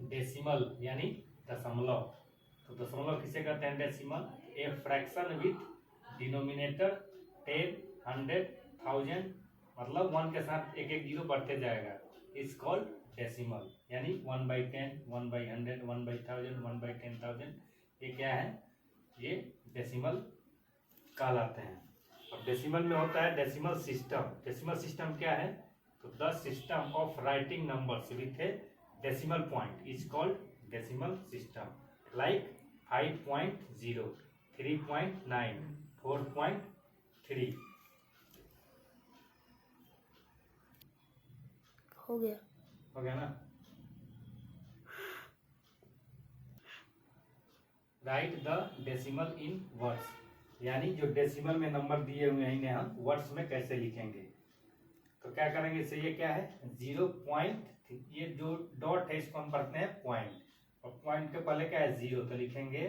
Decimal यानी दशमलव। तो दशमलव किसे कहते हैं? Decimal. A fraction with denominator 10, 100, 1000, मतलब 1 के साथ एक एक जीरो बढ़ते जाएगा, इज कॉल्ड डेसिमल। यानी 1/10, 1/100, 1/1000, 1/10,000, ये क्या है? ये डेसिमल कहलाते हैं। अब डेसिमल में होता है डेसिमल सिस्टम। डेसिमल सिस्टम क्या है? तो the system of writing numbers with A decimal point is called decimal system, like 5.0, 3.9, 4.3। हो गया ना? Right the decimal in words, यानी जो डेसिमल में नंबर दिए हुए हैं इन्हें हम वर्ड्स में कैसे लिखेंगे। तो क्या करेंगे? इससे ये क्या है? 0. ये जो डॉट है इसको हम पढ़ते हैं पॉइंट, और पॉइंट के पहले क्या है? 0, तो लिखेंगे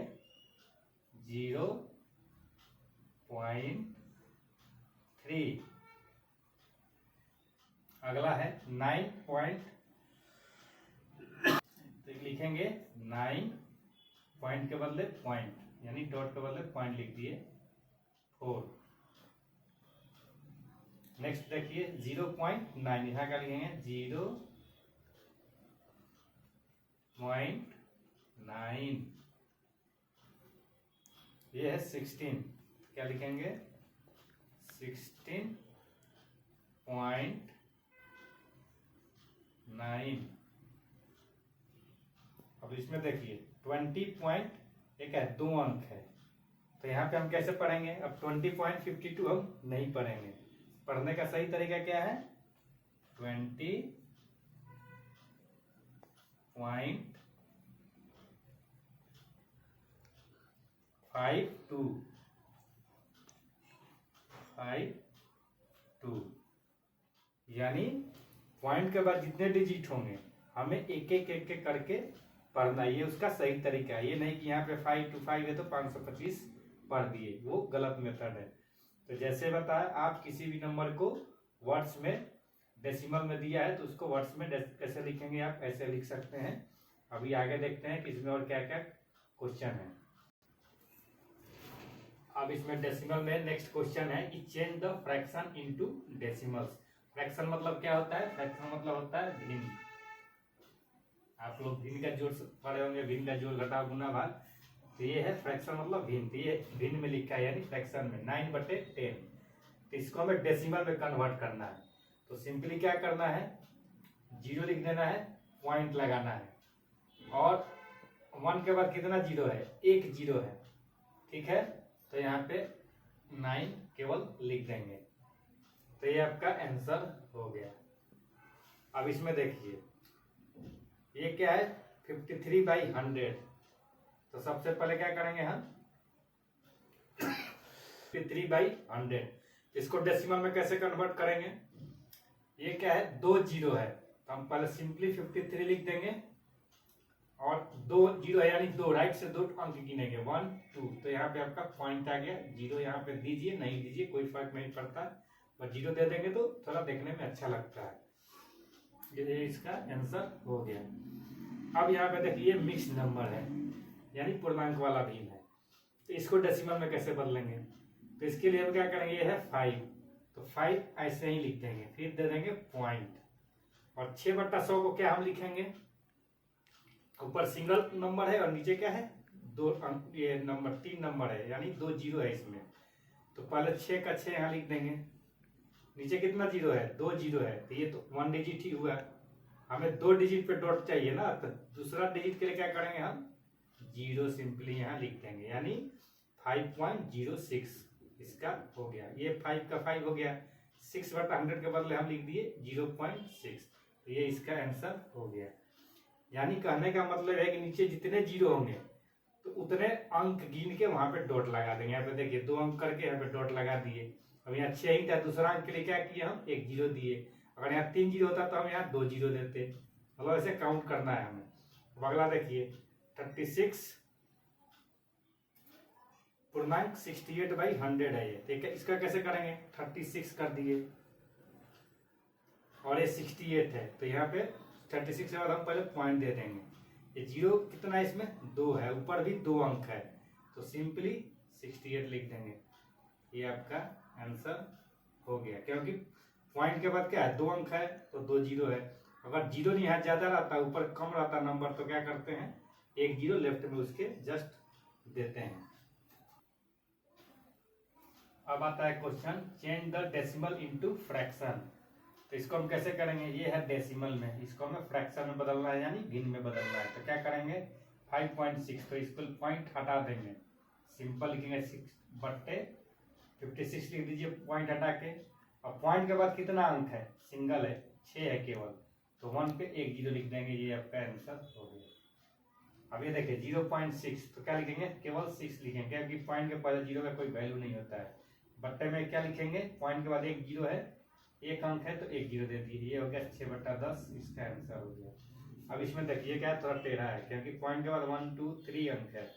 0.3। अगला है 9. तो लिखेंगे 9, पॉइंट के बदले पॉइंट, यानी डॉट के बदले पॉइंट लिख दिए 4। नेक्स्ट देखिए 0.9, यहाँ क्या लिखेंगे? 0.9। ये है 16, क्या लिखेंगे? 16.9। अब इसमें देखिए 20. एक है 2 अंक है, तो यहाँ पे हम कैसे पढ़ेंगे? अब 20.52 हम नहीं पढ़ेंगे। पढ़ने का सही तरीका क्या है? 20.52, यानी पॉइंट के बाद जितने डिजिट होंगे हमें एक एक करके पढ़ना, ये उसका सही तरीका है। ये नहीं कि यहाँ पे 525 है तो 525 पढ़ दिए, वो गलत मेथड है। तो जैसे बताया, आप किसी भी नंबर को वर्ड्स में डेसिमल में दिया है तो उसको वर्ड्स में कैसे लिखेंगे? आप ऐसे लिख सकते हैं। अभी आगे देखते हैं कि इसमें और क्या क्या क्वेश्चन है। अब इसमें डेसिमल में नेक्स्ट क्वेश्चन है कि change the fraction into decimals. Fraction मतलब क्या होता है? फ्रैक्शन मतलब होता है भिन्न। आप लोग भिन्न का जोड़ पढ़े होंगे, भिन्न का जोड़ घटाव गुना भाग। तो ये है फ्रैक्शन मतलब भिन्न। तो ये भिन्न में लिखा है, यानी फ्रैक्शन में 9/10। तो इसको हमें डेसिमल में कन्वर्ट करना है। तो सिंपली क्या करना है? 0 लिख देना है, पॉइंट लगाना है, और 1 के बाद कितना जीरो है? 1 जीरो है, ठीक है। तो यहाँ पे 9 केवल लिख देंगे। तो ये आपका आंसर हो गया। अब इसमें देखिए ये क्या है? 53/100। तो सबसे पहले क्या करेंगे हम? 53/100, इसको डेसिमल में कैसे कन्वर्ट करेंगे? ये क्या है? 2 जीरो है, तो हम पहले सिंपली 53 लिख देंगे, और 2 जीरो है यानी 2, राइट से 2 अंक गिनेंगे, 1, 2। तो यहाँ पे आपका पॉइंट आ गया। 0 यहाँ पे दीजिए, नहीं दीजिए कोई फर्क नहीं पड़ता, बस 0 दे देंगे तो थोड़ा देखने में अच्छा लगता है। ये इसका आंसर हो गया। अब यहाँ पे देखिए मिक्स नंबर है, यानी पूर्णांक वाला भिन्न है। तो इसको डेसिमल में कैसे बदलेंगे? तो इसके लिए हम क्या करेंगे? ये है 5, तो 5 ऐसे ही लिख देंगे, फिर दे देंगे पॉइंट, और 6/100 को क्या हम लिखेंगे? ऊपर सिंगल नंबर है और नीचे क्या है? 2 अंक, ये नंबर 3 नंबर है, यानी 2 जीरो है इसमें। तो पहले 6 का 6 यहाँ लिख देंगे, नीचे कितना जीरो है? 2 जीरो है, तो ये तो 1 डिजिट ही हुआ। हमें 2 डिजिट पे डॉट चाहिए ना, तो दूसरा डिजिट के लिए क्या करेंगे? हम 0 सिंपली यहाँ लिख देंगे, यानी 5.06 इसका हो गया। ये 5 का 5 हो गया, 6/100 के बदले हम लिख दिए 0.6, तो ये इसका आंसर हो गया। यानी कहने का मतलब है कि नीचे जितने जीरो होंगे तो उतने अंक गिन के वहां पे डॉट लगा देंगे। यहाँ पे देखिए 2 अंक करके यहाँ पे डॉट लगा दिए। अब यहाँ 6 ही था, दूसरा अंक के लिए क्या किया? हम 1 जीरो दिए। अगर यहाँ 3 जीरो होता तो हम यहाँ 2 जीरो देते, मतलब ऐसे काउंट करना है हमें। अब अगला देखिए 36.68/100 है ये, ठीक है। इसका कैसे करेंगे? 36 कर दिए, और ये 68 है, तो यहाँ पे 36 के बाद हम पहले पॉइंट दे देंगे। ये जीरो कितना है इसमें 2 है, ऊपर भी 2 अंक है, तो सिंपली 68 लिख देंगे। ये आपका आंसर हो गया, क्योंकि पॉइंट के बाद क्या है 2 अंक है तो 2 जीरो है। अगर जीरो नहीं है ज्यादा रहता ऊपर कम रहता नंबर तो क्या करते हैं 1 जीरो लेफ्ट में उसके जस्ट देते हैं। अब आता है question change the decimal into fraction. तो इसको हम कैसे करेंगे, ये है डेसिमल में, इसको हमें फ्रैक्शन में बदलना है यानी भिन्न में बदलना है। तो क्या करेंगे 5.6, तो इसको पॉइंट हटा देंगे, सिंपल लिखेंगे 6/56 लिख दीजिए पॉइंट हटा के। अब पॉइंट के बाद कितना अंक है, सिंगल है 6 है केवल, तो 1 पे 1 जीरो लिख देंगे, ये आपका आंसर हो गया। अब ये देखिए 0.6, तो क्या लिखेंगे केवल 6 लिखेंगे, क्योंकि पॉइंट के पहले जीरो का कोई वैल्यू नहीं होता है। बट्टे में क्या लिखेंगे, पॉइंट के बाद 1 जीरो है, 1 अंक है तो 1 जीरो दे दिए, ये हो गया 6/10, इसका आंसर हो गया। अब इसमें देखिए क्या है थोड़ा टेढ़ा है, क्योंकि पॉइंट के बाद 1 2 3 अंक है,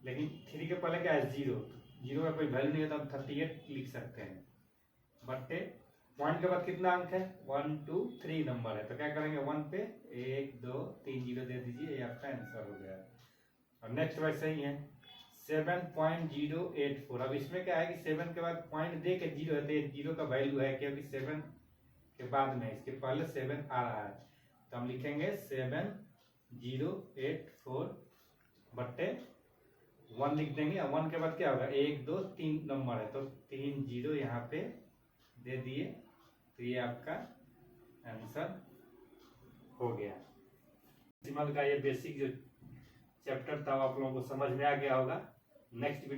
लेकिन 3 के पहले क्या है जीरो, जीरो का कोई वैल्यू नहीं होता, हम 38 लिख सकते हैं। बट्टे पॉइंट के बाद कितना अंक है 1 2 3 नंबर है, तो क्या करेंगे 1 पे 1 2 3 जीरो दे दीजिए, ये आपका आंसर हो गया। और नेक्स्ट वैसे ही है 7.084। अब इसमें क्या है कि 7 के बाद पॉइंट दे के जीरो है, तो जीरो का वैल्यू है, क्योंकि 7 के बाद में इसके पहले 7 आ रहा है, तो हम लिखेंगे 7084 बट्टे 1 लिख देंगे। और 1 के बाद क्या होगा 1 2 3 नंबर है, तो 3 जीरो यहाँ पे दे दिए, तो ये आपका आंसर हो गया। डेसिमल का ये बेसिक जो चैप्टर था आप लोगों को समझ में आ गया होगा। नेक्स्ट